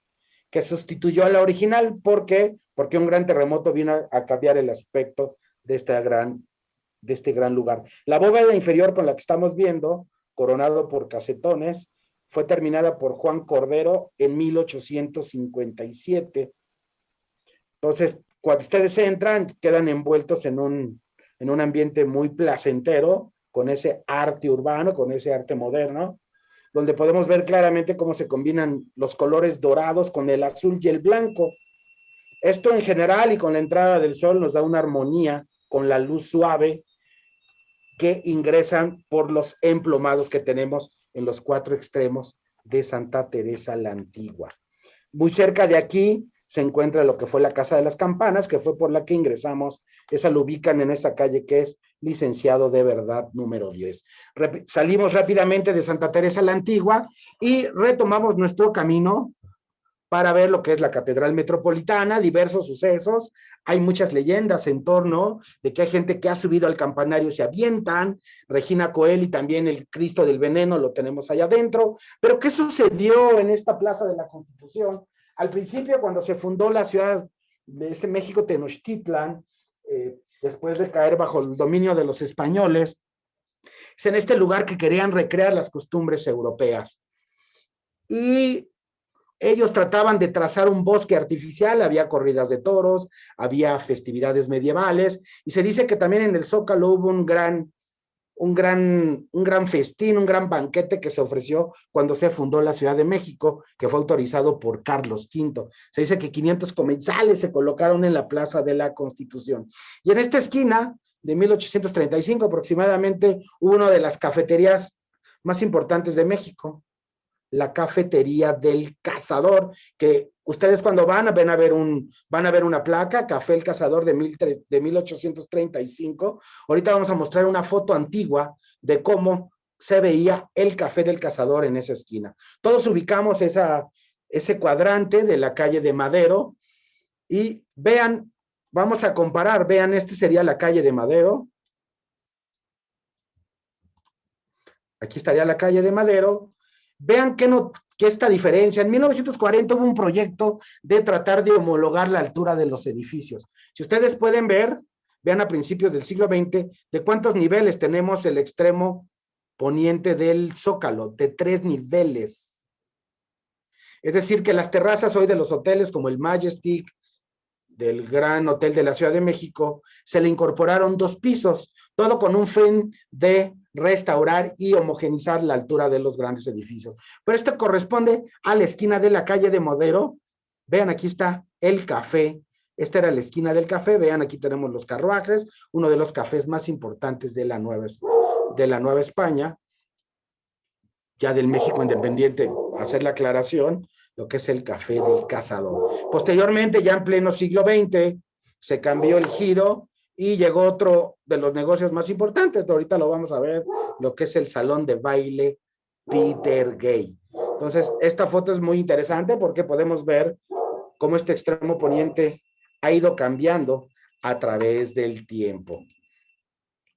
que sustituyó a la original. ¿Por qué? Porque un gran terremoto vino a cambiar el aspecto de este gran lugar. La bóveda inferior con la que estamos viendo, coronado por casetones, fue terminada por Juan Cordero en 1857. Entonces, cuando ustedes entran, quedan envueltos en un ambiente muy placentero, con ese arte urbano, con ese arte moderno, donde podemos ver claramente cómo se combinan los colores dorados con el azul y el blanco. Esto en general y con la entrada del sol nos da una armonía con la luz suave que ingresan por los emplomados que tenemos en los 4 extremos de Santa Teresa la Antigua. Muy cerca de aquí se encuentra lo que fue la Casa de las Campanas, que fue por la que ingresamos. Esa lo ubican en esa calle que es Licenciado de Verdad número 10. Salimos rápidamente de Santa Teresa la Antigua y retomamos nuestro camino para ver lo que es la Catedral Metropolitana, diversos sucesos. Hay muchas leyendas en torno de que hay gente que ha subido al campanario y se avientan. Regina Coeli, también el Cristo del Veneno, lo tenemos allá adentro. Pero ¿qué sucedió en esta Plaza de la Constitución? Al principio, cuando se fundó la ciudad de ese México Tenochtitlan, después de caer bajo el dominio de los españoles, es en este lugar que querían recrear las costumbres europeas. Y ellos trataban de trazar un bosque artificial, había corridas de toros, había festividades medievales, y se dice que también en el Zócalo hubo un gran festín, un gran banquete que se ofreció cuando se fundó la Ciudad de México, que fue autorizado por Carlos V. Se dice que 500 comensales se colocaron en la Plaza de la Constitución. Y en esta esquina, de 1835 aproximadamente, hubo una de las cafeterías más importantes de México, la Cafetería del Cazador, que ustedes cuando van a ver una placa, Café El Cazador de 1835. Ahorita vamos a mostrar una foto antigua de cómo se veía el Café del Cazador en esa esquina. Todos ubicamos ese cuadrante de la calle de Madero y vean, vamos a comparar, vean, este sería la calle de Madero. Aquí estaría la calle de Madero. Vean que esta diferencia. En 1940 hubo un proyecto de tratar de homologar la altura de los edificios. Si ustedes pueden ver, vean a principios del siglo XX, de cuántos niveles tenemos el extremo poniente del Zócalo, de 3 niveles. Es decir, que las terrazas hoy de los hoteles como el Majestic, del Gran Hotel de la Ciudad de México, se le incorporaron 2 pisos, todo con un fin de restaurar y homogenizar la altura de los grandes edificios. Pero esto corresponde a la esquina de la calle de Madero. Vean, aquí está el café. Esta era la esquina del café. Vean, aquí tenemos los carruajes, uno de los cafés más importantes de la Nueva España, ya del México independiente, hacer la aclaración, lo que es el Café del Cazador. Posteriormente, ya en pleno siglo XX, se cambió el giro y llegó otro de los negocios más importantes, ahorita lo vamos a ver, lo que es el salón de baile Peter Gay. Entonces, esta foto es muy interesante porque podemos ver cómo este extremo poniente ha ido cambiando a través del tiempo.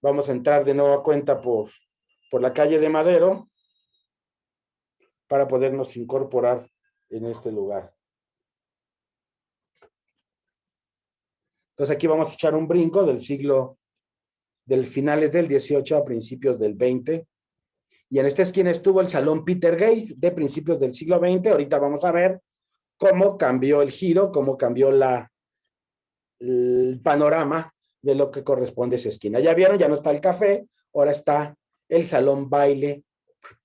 Vamos a entrar de nueva cuenta por la calle de Madero para podernos incorporar en este lugar. Entonces aquí vamos a echar un brinco del finales del 18 a principios del 20. Y en esta esquina estuvo el Salón Peter Gay de principios del siglo XX. Ahorita vamos a ver cómo cambió el giro, cómo cambió el panorama de lo que corresponde a esa esquina. Ya vieron, ya no está el café, ahora está el Salón Baile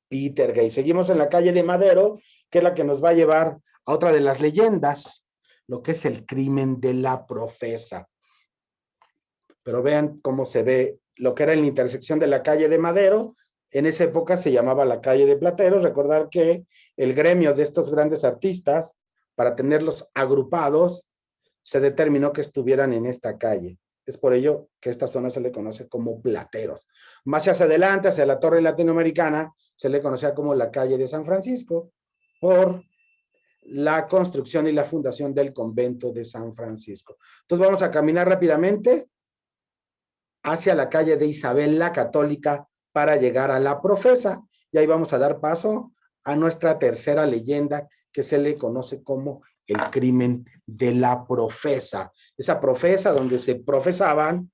Peter Gay. Seguimos en la calle de Madero, que es la que nos va a llevar a otra de las leyendas, lo que es el crimen de la Profesa. Pero vean cómo se ve lo que era en la intersección de la calle de Madero. En esa época se llamaba la calle de Plateros. Recordar que el gremio de estos grandes artistas, para tenerlos agrupados, se determinó que estuvieran en esta calle. Es por ello que esta zona se le conoce como Plateros. Más hacia adelante, hacia la Torre Latinoamericana, se le conocía como la calle de San Francisco, por la construcción y la fundación del convento de San Francisco. Entonces vamos a caminar rápidamente hacia la calle de Isabel la Católica para llegar a la Profesa, y ahí vamos a dar paso a nuestra tercera leyenda, que se le conoce como el crimen de la Profesa. Esa Profesa donde se profesaban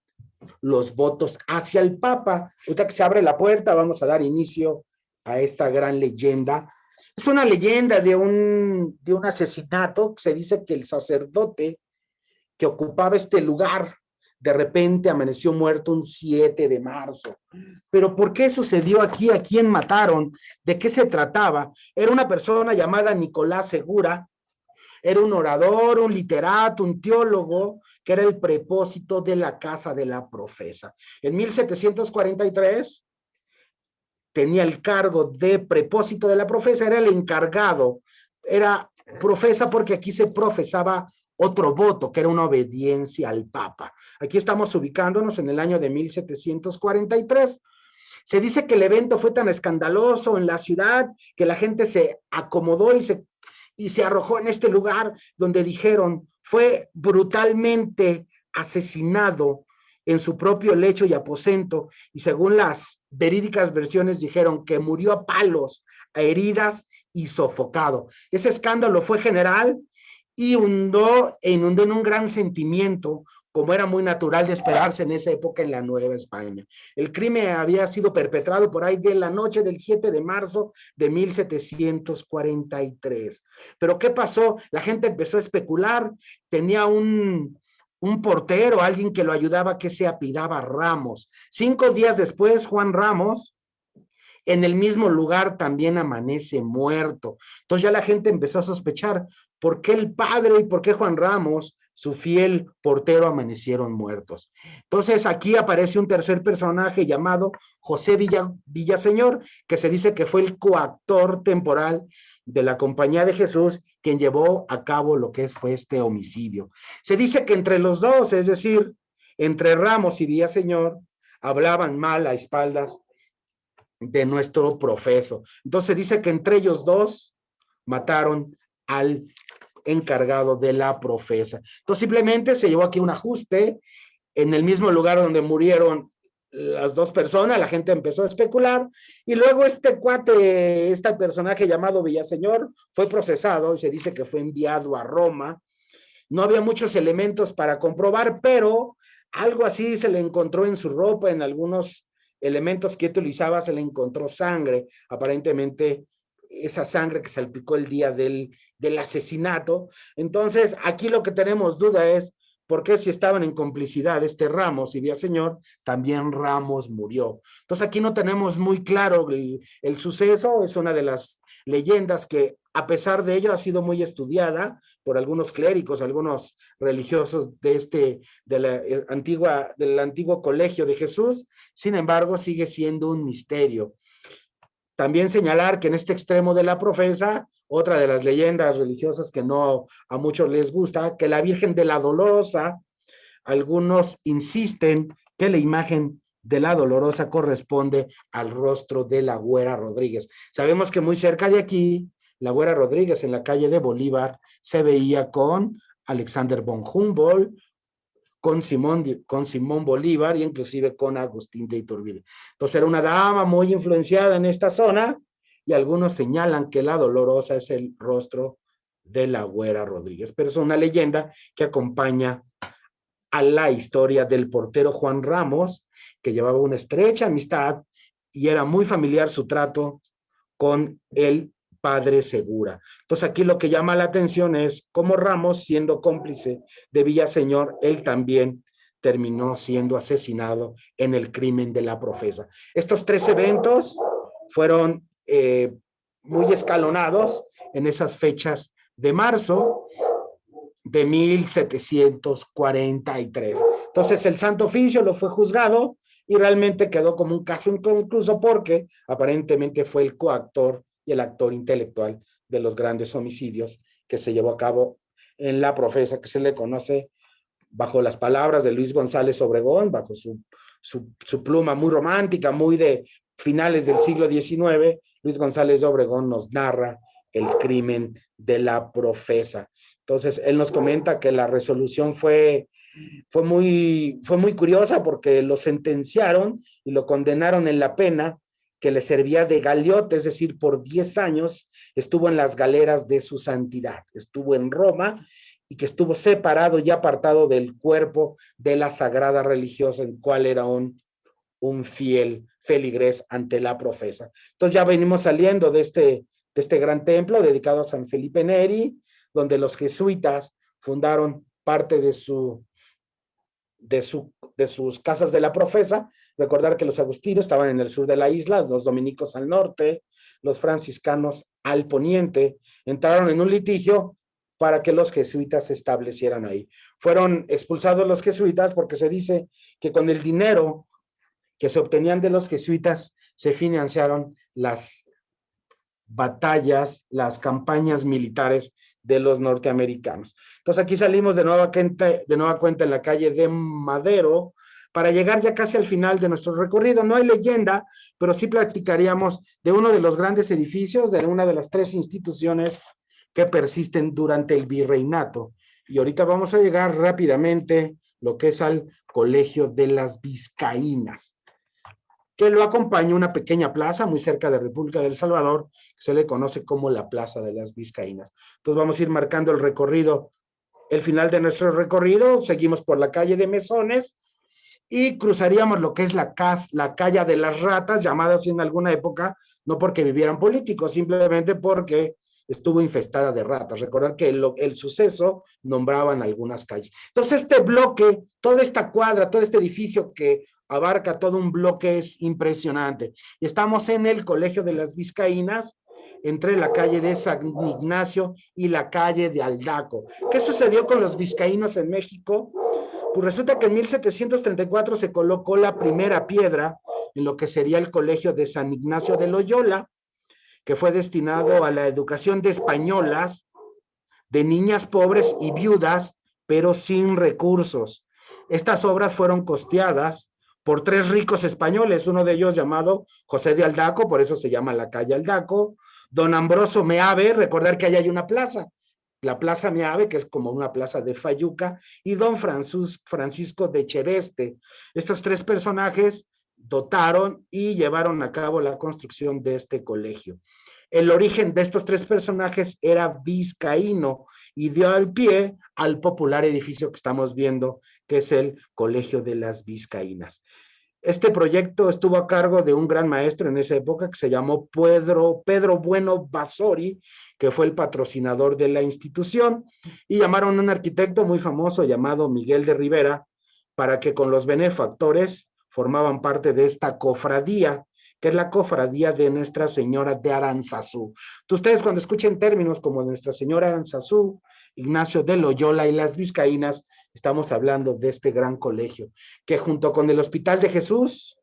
los votos hacia el Papa. Ahorita que se abre la puerta, vamos a dar inicio a esta gran leyenda. Es una leyenda de un asesinato. Se dice que el sacerdote que ocupaba este lugar de repente amaneció muerto un 7 de marzo. Pero ¿por qué sucedió aquí? ¿A quién mataron? ¿De qué se trataba? Era una persona llamada Nicolás Segura. Era un orador, un literato, un teólogo, que era el prepósito de la casa de la Profesa. En 1743 tenía el cargo de prepósito de la Profesa, era el encargado. Era Profesa porque aquí se profesaba otro voto, que era una obediencia al Papa. Aquí estamos ubicándonos en el año de 1743. Se dice que el evento fue tan escandaloso en la ciudad que la gente se acomodó y se arrojó en este lugar donde dijeron fue brutalmente asesinado en su propio lecho y aposento, y según las verídicas versiones dijeron que murió a palos, a heridas y sofocado. Ese escándalo fue general y inundó en un gran sentimiento, como era muy natural de esperarse en esa época en la Nueva España. El crimen había sido perpetrado por ahí de la noche del 7 de marzo de 1743. Pero ¿qué pasó? La gente empezó a especular. Tenía un portero, alguien que lo ayudaba, que se apellidaba Ramos. 5 días después, Juan Ramos, en el mismo lugar, también amanece muerto. Entonces ya la gente empezó a sospechar por qué el padre y por qué Juan Ramos, su fiel portero, amanecieron muertos. Entonces aquí aparece un tercer personaje llamado José Villaseñor, que se dice que fue el coactor temporal de la Compañía de Jesús, quien llevó a cabo lo que fue este homicidio. Se dice que entre los dos, es decir, entre Ramos y Villaseñor, hablaban mal a espaldas de nuestro profeso. Entonces dice que entre ellos dos mataron al encargado de la Profesa. Entonces simplemente se llevó aquí un ajuste en el mismo lugar donde murieron las dos personas. La gente empezó a especular y luego este personaje llamado Villaseñor fue procesado y se dice que fue enviado a Roma. No había muchos elementos para comprobar, pero algo así se le encontró en su ropa, en algunos elementos que utilizaba se le encontró sangre, aparentemente esa sangre que salpicó el día del asesinato. Entonces, aquí lo que tenemos duda es por qué, si estaban en complicidad Ramos y Villaseñor, también Ramos murió. Entonces, aquí no tenemos muy claro el suceso. Es una de las leyendas que, a pesar de ello, ha sido muy estudiada por algunos clérigos, algunos religiosos del antiguo Colegio de Jesús. Sin embargo, sigue siendo un misterio. También señalar que en este extremo de la Profesa, otra de las leyendas religiosas que no a muchos les gusta, que la Virgen de la Dolorosa, algunos insisten que la imagen de la Dolorosa corresponde al rostro de la Güera Rodríguez. Sabemos que muy cerca de aquí, la Güera Rodríguez, en la calle de Bolívar, se veía con Alexander von Humboldt, con Simón Bolívar y inclusive con Agustín de Iturbide. Entonces era una dama muy influenciada en esta zona y algunos señalan que la Dolorosa es el rostro de la Güera Rodríguez, pero es una leyenda que acompaña a la historia del portero Juan Ramos, que llevaba una estrecha amistad y era muy familiar su trato con el padre Segura. Entonces aquí lo que llama la atención es cómo Ramos, siendo cómplice de Villaseñor, él también terminó siendo asesinado en el crimen de la Profesa. Estos 3 eventos fueron muy escalonados en esas fechas de marzo de 1743. Entonces el Santo Oficio lo fue juzgado y realmente quedó como un caso inconcluso porque aparentemente fue el coactor y el actor intelectual de los grandes homicidios que se llevó a cabo en la Profesa, que se le conoce bajo las palabras de Luis González Obregón, bajo su pluma muy romántica, muy de finales del siglo XIX, Luis González de Obregón nos narra el crimen de la profesa. Entonces, él nos comenta que la resolución fue muy curiosa porque lo sentenciaron y lo condenaron en la pena que le servía de galeote, es decir, por 10 años estuvo en las galeras de su santidad, estuvo en Roma y que estuvo separado y apartado del cuerpo de la sagrada religiosa, en cual era un fiel feligrés ante la profesa. Entonces ya venimos saliendo de este gran templo dedicado a San Felipe Neri, donde los jesuitas fundaron parte de sus casas de la profesa. Recordar que los agustinos estaban en el sur de la isla, los dominicos al norte, los franciscanos al poniente. Entraron en un litigio para que los jesuitas se establecieran ahí. Fueron expulsados los jesuitas porque se dice que con el dinero que se obtenían de los jesuitas se financiaron las batallas, las campañas militares de los norteamericanos. Entonces aquí salimos de nueva cuenta en la calle de Madero para llegar ya casi al final de nuestro recorrido. No hay leyenda, pero sí platicaríamos de uno de los grandes edificios, de una de las 3 instituciones que persisten durante el virreinato. Y ahorita vamos a llegar rápidamente lo que es al Colegio de las Vizcaínas, que lo acompaña una pequeña plaza muy cerca de República del Salvador, que se le conoce como la Plaza de las Vizcaínas. Entonces vamos a ir marcando el recorrido, el final de nuestro recorrido, seguimos por la calle de Mesones y cruzaríamos lo que es la calle de las ratas, llamada así en alguna época, no porque vivieran políticos, simplemente porque estuvo infestada de ratas. Recordar que el suceso nombraban algunas calles. Entonces este bloque, toda esta cuadra, todo este edificio que abarca todo un bloque es impresionante. Y estamos en el Colegio de las Vizcaínas, entre la calle de San Ignacio y la calle de Aldaco. ¿Qué sucedió con los vizcaínos en México? Pues resulta que en 1734 se colocó la primera piedra en lo que sería el Colegio de San Ignacio de Loyola, que fue destinado a la educación de españolas, de niñas pobres y viudas, pero sin recursos. Estas obras fueron costeadas por 3 ricos españoles, uno de ellos llamado José de Aldaco, por eso se llama la calle Aldaco, don Ambroso Meave, recordar que allá hay una plaza, la Plaza Meave, que es como una plaza de Fayuca, y don Francisco de Chereste. Estos 3 personajes dotaron y llevaron a cabo la construcción de este colegio. El origen de estos 3 personajes era vizcaíno y dio al pie al popular edificio que estamos viendo, que es el Colegio de las Vizcaínas. Este proyecto estuvo a cargo de un gran maestro en esa época que se llamó Pedro Bueno Basori, que fue el patrocinador de la institución, y llamaron a un arquitecto muy famoso llamado Miguel de Rivera para que con los benefactores formaban parte de esta cofradía, que es la cofradía de Nuestra Señora de Aranzazú. Entonces, ustedes cuando escuchen términos como Nuestra Señora Aranzazú, Ignacio de Loyola y las Vizcaínas, estamos hablando de este gran colegio, que junto con el Hospital de Jesús,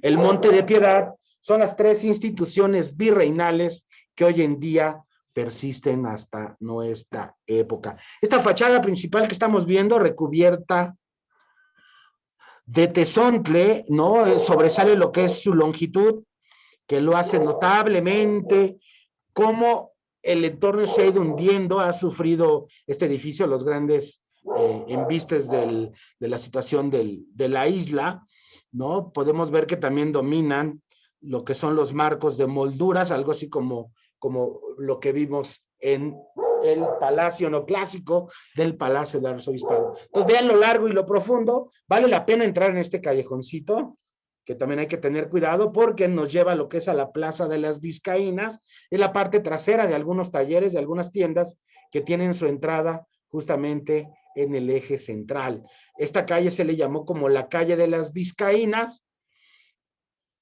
el Monte de Piedad, son las 3 instituciones virreinales que hoy en día persisten hasta nuestra época. Esta fachada principal que estamos viendo, recubierta de tezontle, ¿no? Sobresale lo que es su longitud, que lo hace notablemente, cómo el entorno se ha ido hundiendo, ha sufrido este edificio, los grandes embistes de la situación de la isla, ¿no? Podemos ver que también dominan lo que son los marcos de molduras, algo así como lo que vimos en el palacio neoclásico del Palacio del Arzobispado. Entonces vean lo largo y lo profundo, vale la pena entrar en este callejoncito, que también hay que tener cuidado porque nos lleva a lo que es a la Plaza de las Vizcaínas, en la parte trasera de algunos talleres, de algunas tiendas que tienen su entrada justamente en el eje central. Esta calle se le llamó como la calle de las Vizcaínas.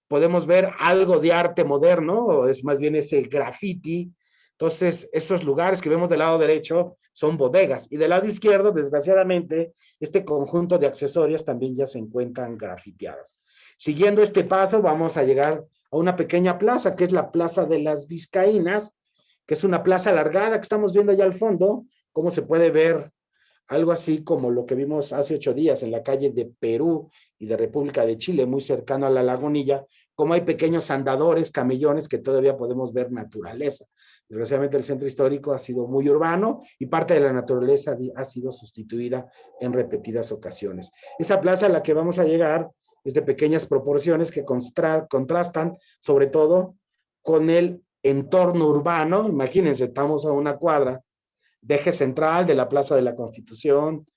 Podemos ver algo de arte moderno, o es más bien ese graffiti. Entonces, esos lugares que vemos del lado derecho son bodegas, y del lado izquierdo, desgraciadamente, este conjunto de accesorios también ya se encuentran grafiteadas. Siguiendo este paso, vamos a llegar a una pequeña plaza, que es la Plaza de las Vizcaínas, que es una plaza alargada que estamos viendo allá al fondo, como se puede ver algo así como lo que vimos hace 8 días en la calle de Perú y de República de Chile, muy cercano a la Lagunilla, como hay pequeños andadores, camellones, que todavía podemos ver naturaleza. Desgraciadamente el centro histórico ha sido muy urbano y parte de la naturaleza ha sido sustituida en repetidas ocasiones. Esa plaza a la que vamos a llegar es de pequeñas proporciones que contrastan sobre todo con el entorno urbano. Imagínense, estamos a una cuadra de eje central, de la Plaza de la Constitución,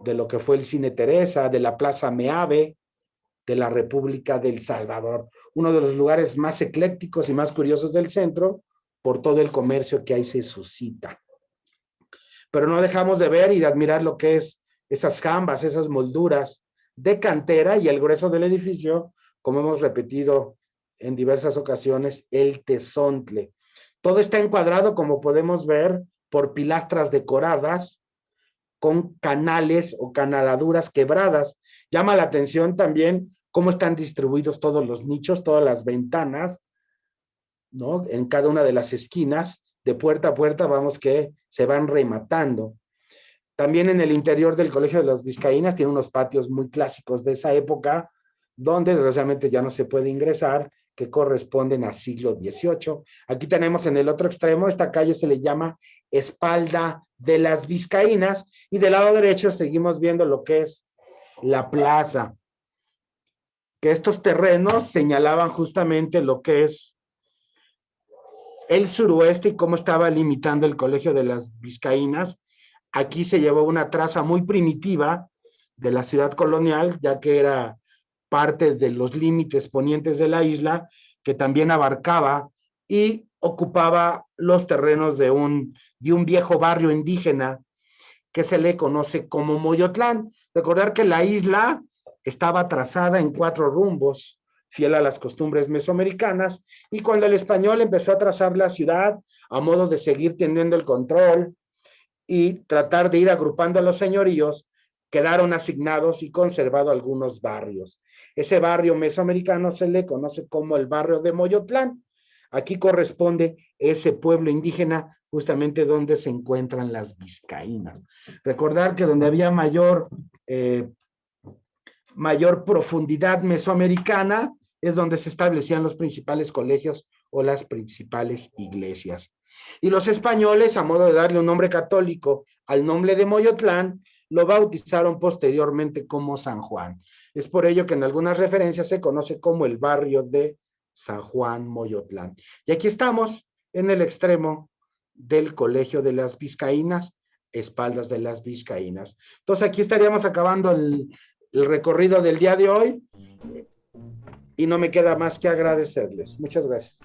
de lo que fue el Cine Teresa, de la Plaza Meave, de la República del Salvador. Uno de los lugares más eclécticos y más curiosos del centro, por todo el comercio que ahí se suscita. Pero no dejamos de ver y de admirar lo que es esas jambas, esas molduras de cantera y el grueso del edificio, como hemos repetido en diversas ocasiones, el tezontle. Todo está encuadrado, como podemos ver, por pilastras decoradas con canales o canaladuras quebradas. Llama la atención también cómo están distribuidos todos los nichos, todas las ventanas, ¿no? En cada una de las esquinas, de puerta a puerta, vamos que se van rematando. También en el interior del Colegio de las Vizcaínas tiene unos patios muy clásicos de esa época, donde desgraciadamente ya no se puede ingresar, que corresponden al siglo XVIII. Aquí tenemos en el otro extremo, esta calle se le llama Espalda de las Vizcaínas, y del lado derecho seguimos viendo lo que es la plaza, que estos terrenos señalaban justamente lo que es el suroeste y cómo estaba limitando el Colegio de las Vizcaínas. Aquí se llevó una traza muy primitiva de la ciudad colonial, ya que era parte de los límites ponientes de la isla, que también abarcaba y ocupaba los terrenos de un viejo barrio indígena que se le conoce como Moyotlán. Recordar que la isla estaba trazada en 4 rumbos, fiel a las costumbres mesoamericanas, y cuando el español empezó a trazar la ciudad a modo de seguir teniendo el control y tratar de ir agrupando a los señoríos, quedaron asignados y conservados algunos barrios. Ese barrio mesoamericano se le conoce como el barrio de Moyotlán. Aquí corresponde ese pueblo indígena justamente donde se encuentran las vizcaínas. Recordar que donde había mayor profundidad mesoamericana es donde se establecían los principales colegios o las principales iglesias. Y los españoles, a modo de darle un nombre católico al nombre de Moyotlán, lo bautizaron posteriormente como San Juan. Es por ello que en algunas referencias se conoce como el barrio de San Juan Moyotlán. Y aquí estamos en el extremo del Colegio de las Vizcaínas, Espaldas de las Vizcaínas. Entonces aquí estaríamos acabando el recorrido del día de hoy y no me queda más que agradecerles. Muchas gracias.